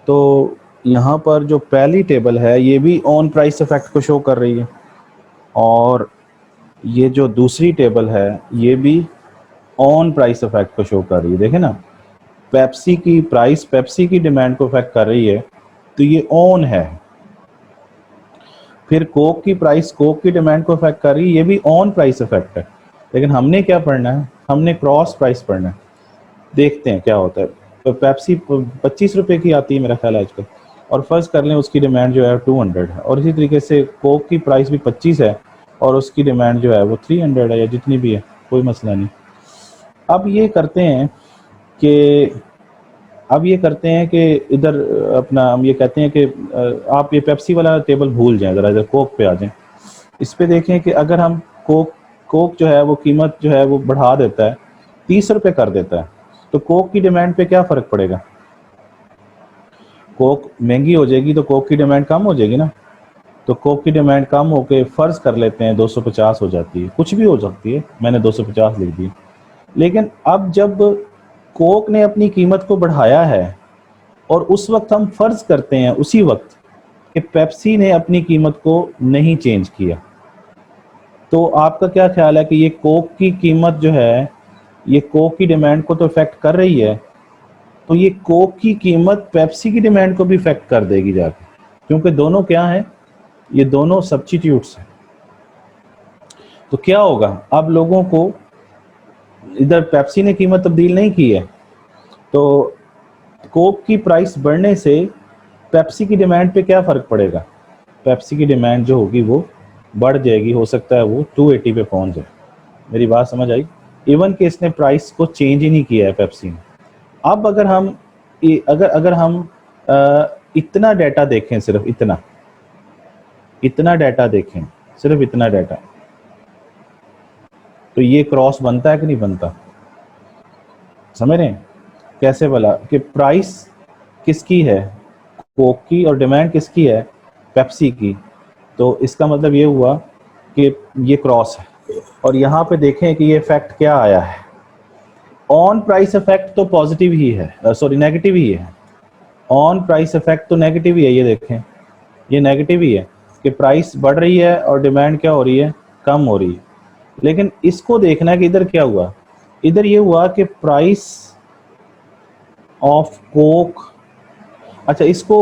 तो यहाँ पर जो पहली टेबल है ये भी ऑन प्राइस इफेक्ट को शो कर रही है, और ये जो दूसरी टेबल है ये भी ऑन प्राइस इफेक्ट को शो कर रही है। देखें ना, पेप्सी की प्राइस पेप्सी की डिमांड को इफेक्ट कर रही है, तो ये ऑन है। फिर कोक की प्राइस कोक की डिमांड को इफेक्ट कर रही है, ये भी ऑन प्राइस इफेक्ट है। लेकिन हमने क्या पढ़ना है, हमने क्रॉस प्राइस पढ़ना है। देखते हैं क्या होता है। तो पेप्सी 25 रुपए की आती है मेरा ख्याल आजकल, और फर्ज कर लें उसकी डिमांड जो है 200 है, और इसी तरीके से कोक की प्राइस भी 25 है और उसकी डिमांड जो है वो 300 है, या जितनी भी है, कोई मसला नहीं। अब ये करते हैं कि इधर अपना हम ये कहते हैं कि आप ये पेप्सी वाला टेबल भूल जाएं, ज़रा इधर कोक पे आ जाएं। इस पे देखें कि अगर हम कोक जो है वो कीमत जो है वो बढ़ा देता है, 30 रुपए कर देता है, तो कोक की डिमांड पे क्या फ़र्क पड़ेगा। कोक महंगी हो जाएगी तो कोक की डिमांड कम हो जाएगी ना। तो कोक की डिमांड कम होके फ़र्ज कर लेते हैं 250 हो जाती है, कुछ भी हो सकती है, मैंने 250 लिख दी। लेकिन अब जब कोक ने अपनी कीमत को बढ़ाया है, और उस वक्त हम फ़र्ज करते हैं उसी वक्त कि पेप्सी ने अपनी कीमत को नहीं चेंज किया, तो आपका क्या ख्याल है कि ये कोक की कीमत जो है ये कोक की डिमांड को तो इफेक्ट कर रही है, तो ये कोक की कीमत पेप्सी की डिमांड को भी इफेक्ट कर देगी जाके, क्योंकि दोनों क्या हैं, ये दोनों सब्स्टिट्यूट्स हैं। तो क्या होगा, अब लोगों को इधर पेप्सी ने कीमत तब्दील नहीं की है, तो कोक की प्राइस बढ़ने से पेप्सी की डिमांड पे क्या फ़र्क पड़ेगा। पेप्सी की डिमांड जो होगी वो बढ़ जाएगी, हो सकता है वो 280 पे पहुंच जाए। मेरी बात समझ आई। इवन कि इसने प्राइस को चेंज ही नहीं किया है पेप्सी ने। अब अगर हम अगर अगर हम इतना डाटा देखें, सिर्फ इतना डाटा देखें, सिर्फ इतना डाटा, तो ये क्रॉस बनता है कि नहीं बनता। समझ रहे हैं कैसे भला कि प्राइस किसकी है, कोक की, और डिमांड किसकी है, पेप्सी की। तो इसका मतलब ये हुआ कि ये क्रॉस है। और यहाँ पे देखें कि ये इफेक्ट क्या आया है, ऑन प्राइस इफेक्ट तो पॉजिटिव ही है, सॉरी नेगेटिव ही है। ऑन प्राइस इफेक्ट तो नेगेटिव ही है, ये देखें ये नेगेटिव ही है कि प्राइस बढ़ रही है और डिमांड क्या हो रही है, कम हो रही है। लेकिन इसको देखना है कि इधर क्या हुआ, इधर ये हुआ कि प्राइस ऑफ कोक, अच्छा इसको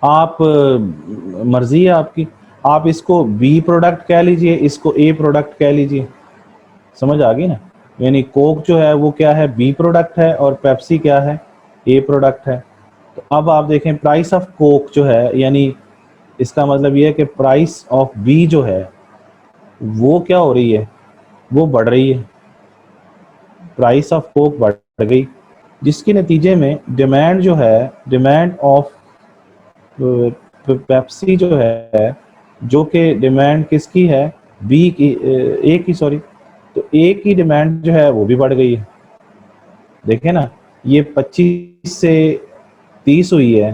आप मर्जी है आपकी, आप इसको बी प्रोडक्ट कह लीजिए, इसको ए प्रोडक्ट कह लीजिए, समझ आ गई ना। यानी कोक जो है वो क्या है, बी प्रोडक्ट है, और पेप्सी क्या है, ए प्रोडक्ट है। तो अब आप देखें प्राइस ऑफ कोक जो है, यानी इसका मतलब ये है कि प्राइस ऑफ बी जो है वो क्या हो रही है, वो बढ़ रही है। प्राइस ऑफ कोक बढ़ गई, जिसके नतीजे में डिमांड जो है, डिमांड ऑफ पेप्सी जो है, जो कि डिमांड किसकी है, बी की, ए की, सॉरी, तो ए की डिमांड जो है वो भी बढ़ गई है। देखें ना, ये 25 से 30 हुई है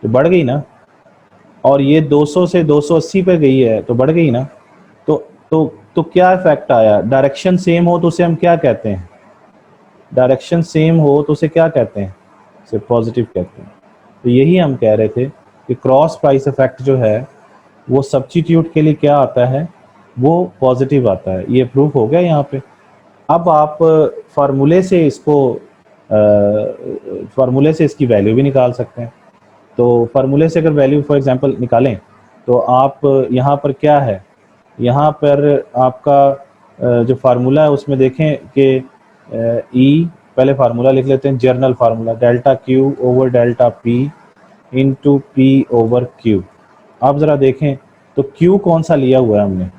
तो बढ़ गई ना, और ये 200 से 280 पे गई है तो बढ़ गई ना। तो तो क्या इफेक्ट आया, डायरेक्शन सेम हो तो उसे हम क्या कहते हैं, डायरेक्शन सेम हो तो उसे क्या कहते हैं, उसे पॉजिटिव कहते हैं। तो यही हम कह रहे थे कि क्रॉस प्राइस इफेक्ट जो है वो सब्स्टिट्यूट के लिए क्या आता है, वो पॉजिटिव आता है। ये प्रूफ हो गया यहाँ पे। अब आप फार्मूले से इसको फार्मूले से इसकी वैल्यू भी निकाल सकते हैं। तो फार्मूले से अगर वैल्यू फॉर एग्जांपल निकालें, तो आप यहाँ पर क्या है, यहाँ पर आपका जो फार्मूला है उसमें देखें कि ई, पहले फार्मूला लिख लेते हैं, journal formula, delta Q over delta P into P over Q. आप ज़रा देखें तो क्यू कौन सा लिया हुआ है हमने,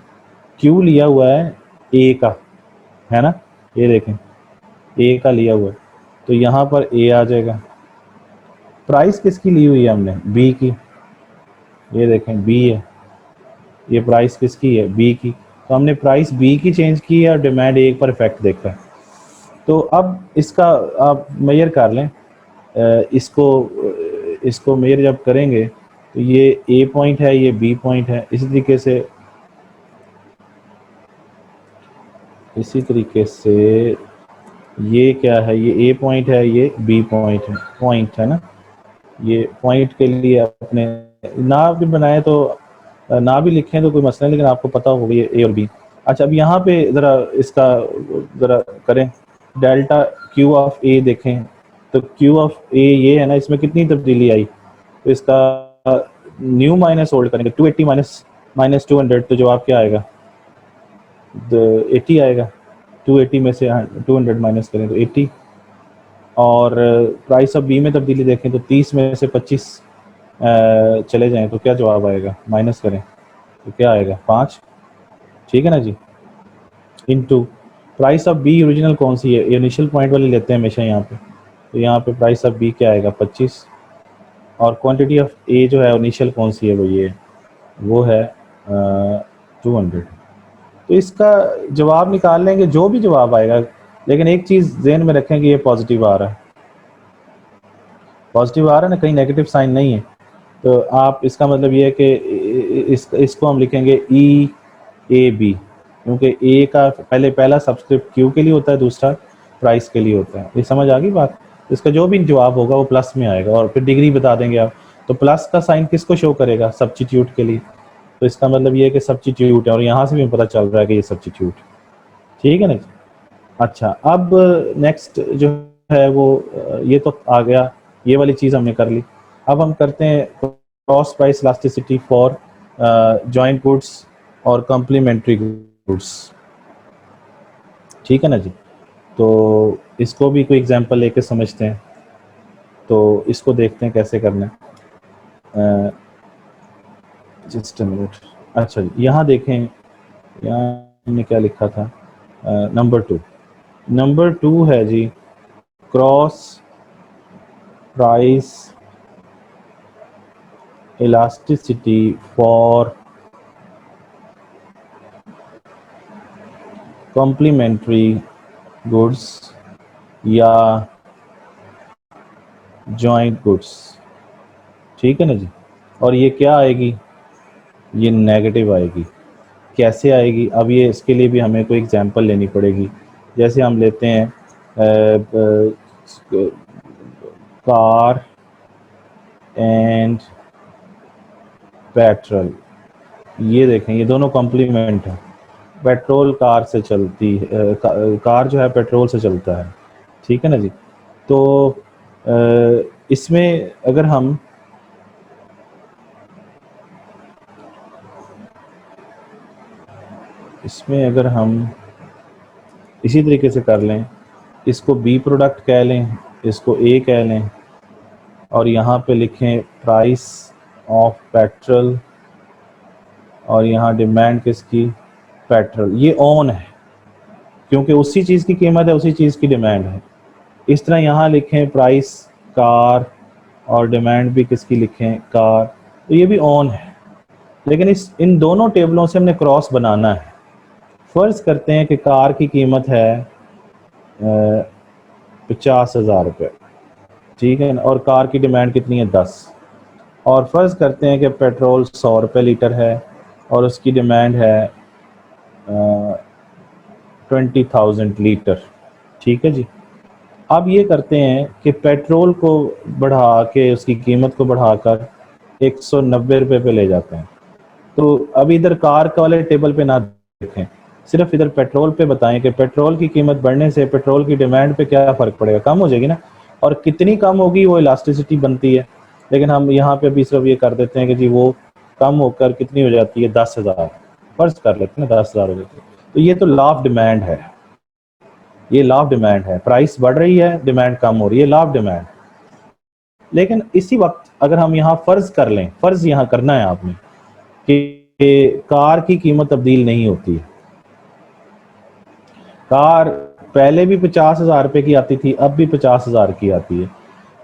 क्यू लिया हुआ है ए का, है ना, ये देखें ए का लिया हुआ है, तो यहाँ पर ए आ जाएगा। प्राइस किसकी ली हुई है हमने, बी की, ये देखें बी है, ये प्राइस किसकी है, बी की। तो हमने प्राइस बी की चेंज की है और डिमांड ए पर इफेक्ट देखा है। तो अब इसका आप मेजर कर लें, इसको मेजर जब करेंगे तो ये ए पॉइंट है, ये बी पॉइंट है, इसी तरीके से ये क्या है, ये ए पॉइंट है, ये बी पॉइंट है ना। ये पॉइंट के लिए अपने ना भी बनाए तो ना भी लिखें तो कोई मसला नहीं, लेकिन आपको पता होगा ये ए और बी। अच्छा, अब यहाँ पे ज़रा इसका ज़रा करें, डेल्टा क्यू ऑफ ए देखें तो क्यू ऑफ ए ये है ना, इसमें कितनी तब्दीली आई, तो इसका न्यू माइनस ओल्ड करेंगे, 280 माइनस 200, तो जवाब क्या आएगा, 80 आएगा। 280 में से 200 माइनस करें तो 80। और प्राइस ऑफ बी में तब्दीली देखें तो 30 में से 25 चले जाएं तो क्या जवाब आएगा, माइनस करें तो क्या आएगा, 5। ठीक है ना जी। Into price of B original कौन सी है, इनिशियल पॉइंट वाली लेते हैं हमेशा यहाँ पे, तो यहाँ पे प्राइस ऑफ बी क्या आएगा, 25। और क्वांटिटी ऑफ ए जो है इनिशियल कौन सी है, वो है 200। तो इसका जवाब निकाल लेंगे जो भी जवाब आएगा, लेकिन एक चीज़ ज़हन में रखें कि ये पॉजिटिव आ रहा है, ना, कहीं नेगेटिव साइन नहीं है। तो आप इसका मतलब ये है कि इसको हम लिखेंगे ई ए बी, क्योंकि ए का पहला सब्सक्रिप्ट क्यू के लिए होता है, दूसरा प्राइस के लिए होता है। ये समझ आ गई बात। इसका जो भी जवाब होगा वो प्लस में आएगा, और फिर डिग्री बता देंगे आप। तो प्लस का साइन किसको शो करेगा, सब्स्टिट्यूट के लिए। तो इसका मतलब ये है कि सब्स्टिट्यूट है, और यहाँ से भी पता चल रहा है कि ये सब्स्टिट्यूट। ठीक है ना। अच्छा, अब नेक्स्ट जो है वो ये तो आ गया, ये वाली चीज़ हमने कर ली। अब हम करते हैं cross price elasticity for joint goods और कॉम्प्लीमेंट्री गुड्स। ठीक है ना जी। तो इसको भी कोई एग्जांपल लेके समझते हैं, तो इसको देखते हैं कैसे करना है। Just a minute. अच्छा जी, यहाँ देखें, यहाँ हमने क्या लिखा था, नंबर 2 है जी, cross price elasticity for complementary goods या जॉइंट गुड्स। ठीक है ना जी। और ये क्या आएगी, ये नेगेटिव आएगी। कैसे आएगी, अब ये इसके लिए भी हमें कोई एग्जांपल लेनी पड़ेगी। जैसे हम लेते हैं कार एंड पेट्रोल। ये देखें, ये दोनों कॉम्प्लीमेंट है। पेट्रोल कार से चलती है, कार जो है पेट्रोल से चलता है। ठीक है ना जी। तो इसमें अगर हम इसी तरीके से कर लें, इसको बी प्रोडक्ट कह लें, इसको ए कह लें, और यहाँ पे लिखें प्राइस ऑफ पेट्रोल, और यहाँ डिमांड किसकी, पेट्रोल। ये ऑन है क्योंकि उसी चीज़ की कीमत है, उसी चीज़ की डिमांड है। इस तरह यहाँ लिखें प्राइस कार, और डिमांड भी किसकी लिखें, कार, तो ये भी ऑन है। लेकिन इन दोनों टेबलों से हमने क्रॉस बनाना है। फ़र्ज़ करते हैं कि कार की कीमत है 50,000 रुपये। ठीक है ना, और कार की डिमांड कितनी है, 10। और फ़र्ज़ करते हैं कि पेट्रोल 100 रुपये लीटर है, और उसकी डिमांड है 20,000 लीटर। ठीक है जी। अब ये करते हैं कि पेट्रोल को बढ़ा के, उसकी कीमत को बढ़ाकर 190 रुपये पे ले जाते हैं। तो अब इधर कार का वाले टेबल पे ना देखें, सिर्फ इधर पेट्रोल पे बताएं कि पेट्रोल की कीमत बढ़ने से पेट्रोल की डिमांड पे क्या फ़र्क पड़ेगा, कम हो जाएगी ना। और कितनी कम होगी वो इलास्टिसिटी बनती है। लेकिन हम यहाँ पे भी सिर्फ ये कर देते हैं कि जी वो कम होकर कितनी हो जाती है, 10,000 फर्ज कर लेते हैं ना, 10,000 हो जाती है। तो ये तो लॉ ऑफ डिमांड है, ये लॉ ऑफ डिमांड है। प्राइस बढ़ रही है, डिमांड कम हो रही है, लॉ ऑफ डिमांड। लेकिन इसी वक्त अगर हम यहाँ फर्ज कर लें, फर्ज यहाँ करना है आपने कि कार की कीमत तब्दील नहीं होती है। कार पहले भी 50,000 रुपये की आती थी, अब भी 50,000 की आती है।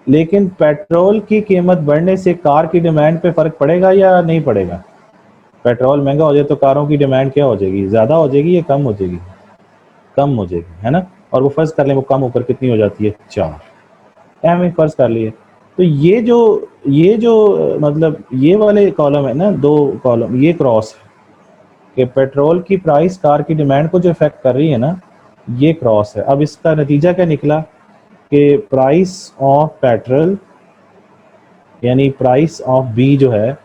लेकिन पेट्रोल की कीमत बढ़ने से कार की डिमांड पे फर्क पड़ेगा या नहीं पड़ेगा? पेट्रोल महंगा हो जाए तो कारों की डिमांड क्या हो जाएगी, ज़्यादा हो जाएगी या कम हो जाएगी? कम हो जाएगी, है ना। और वो फर्ज कर लें वो कम होकर कितनी हो जाती है, 4। एम फर्ज कर लिए। तो ये जो मतलब ये वाले कॉलम है ना, 2 कॉलम, ये क्रॉस है कि पेट्रोल की प्राइस कार की डिमांड को जो इफेक्ट कर रही है ना, ये क्रॉस है। अब इसका नतीजा क्या निकला कि प्राइस ऑफ पेट्रोल यानी प्राइस ऑफ बी जो है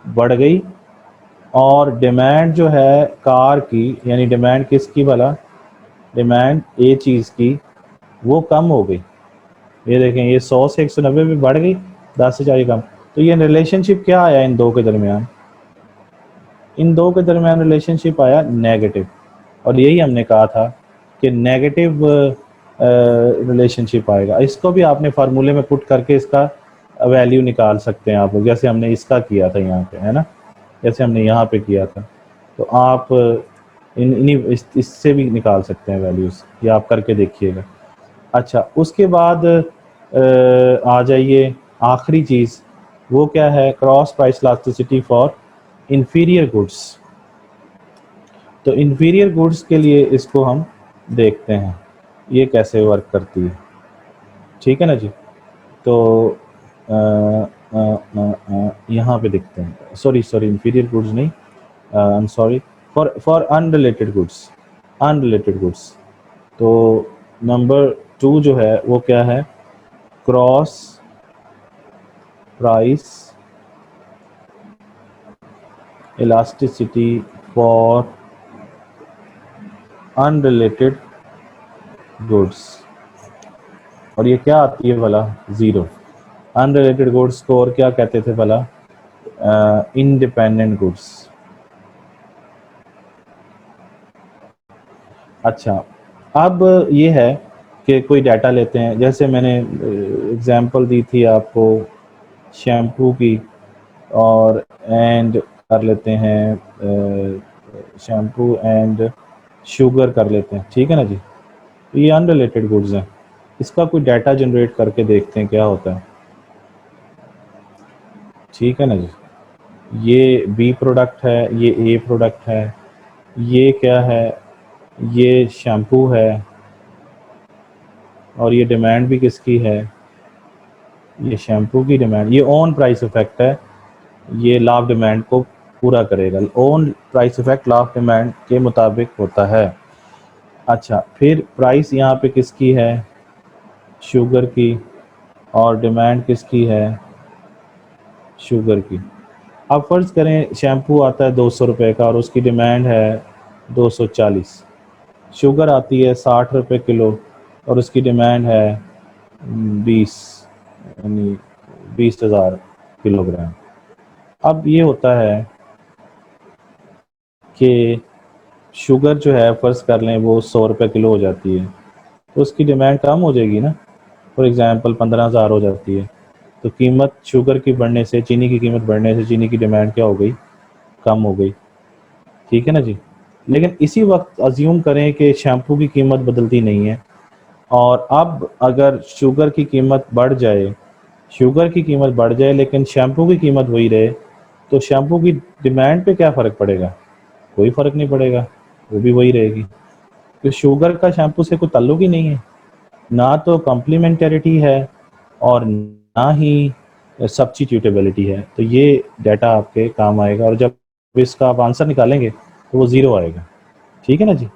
बढ़ गई, और डिमांड जो है कार की, यानी डिमांड किसकी भला, डिमांड ए चीज़ की, वो कम हो गई। ये देखें, ये 100 से 190 में बढ़ गई, 10 से 40 कम। तो ये रिलेशनशिप क्या आया इन दो के दरमियान, इन दो के दरमियान रिलेशनशिप आया नेगेटिव। और यही हमने कहा था कि नेगेटिव रिलेशनशिप आएगा। इसको भी आपने फार्मूले में पुट करके इसका वैल्यू निकाल सकते हैं आप लोग, जैसे हमने इसका किया था यहाँ पे, है ना, जैसे हमने यहाँ पे किया था। तो आप इससे भी निकाल सकते हैं वैल्यूज़, ये आप करके देखिएगा। अच्छा, उसके बाद आ जाइए आखिरी चीज़, वो क्या है, cross price elasticity for inferior goods. तो इंफीरियर गुड्स के लिए इसको हम देखते हैं ये कैसे वर्क करती है, ठीक है ना जी। तो यहाँ पे देखते हैं, सॉरी इंफीरियर गुड्स नहीं, I am sorry, for unrelated goods, unrelated goods. तो नंबर 2 जो है वो क्या है, cross price elasticity for unrelated goods. और ये क्या आती है भला, 0। अनरिलेटेड गुड्स को और क्या कहते थे भला, इंडिपेंडेंट गुड्स। अच्छा, अब ये है कि कोई डाटा लेते हैं, जैसे मैंने एग्जांपल दी थी आपको शैम्पू की, और एंड कर लेते हैं शैम्पू एंड शुगर कर लेते हैं, ठीक है ना जी। तो ये अनरिलेटेड गुड्स हैं, इसका कोई डाटा जनरेट करके देखते हैं क्या होता है, ठीक है ना जी। ये बी प्रोडक्ट है, ये ए प्रोडक्ट है, ये क्या है, ये शैम्पू है, और ये डिमांड भी किसकी है, ये शैम्पू की डिमांड। ये ऑन प्राइस इफेक्ट है, ये लाभ डिमांड को पूरा करेगा। ऑन प्राइस इफेक्ट लाभ डिमांड के मुताबिक होता है। अच्छा, फिर प्राइस यहाँ पे किसकी है, शुगर की, और डिमांड किसकी है, शुगर की। अब फ़र्ज़ करें शैम्पू आता है 200 रुपये का और उसकी डिमांड है 240। शुगर आती है 60 रुपये किलो और उसकी डिमांड है 20, यानी 20,000 किलोग्राम। अब ये होता है कि शुगर जो है फ़र्ज़ कर लें वो 100 रुपये किलो हो जाती है, तो उसकी डिमांड कम हो जाएगी ना, फॉर एग्ज़ाम्पल 15,000 हो जाती है। तो कीमत शुगर की बढ़ने से, चीनी की कीमत बढ़ने से चीनी की डिमांड क्या हो गई, कम हो गई, ठीक है ना जी। लेकिन इसी वक्त अज्यूम करें कि शैम्पू की कीमत बदलती नहीं है, और अब अगर शुगर की कीमत बढ़ जाए, शुगर की कीमत बढ़ जाए लेकिन शैम्पू की कीमत वही रहे, तो शैम्पू की डिमांड पे क्या फ़र्क पड़ेगा, कोई फ़र्क नहीं पड़ेगा, वो भी वही रहेगी। तो शुगर का शैम्पू से कोई ताल्लुक ही नहीं है, ना तो कॉम्प्लीमेंटरिटी है और ना ही सब्स्टिट्यूटेबिलिटी है। तो ये डाटा आपके काम आएगा, और जब इसका आप आंसर निकालेंगे तो वो 0 आएगा, ठीक है ना जी।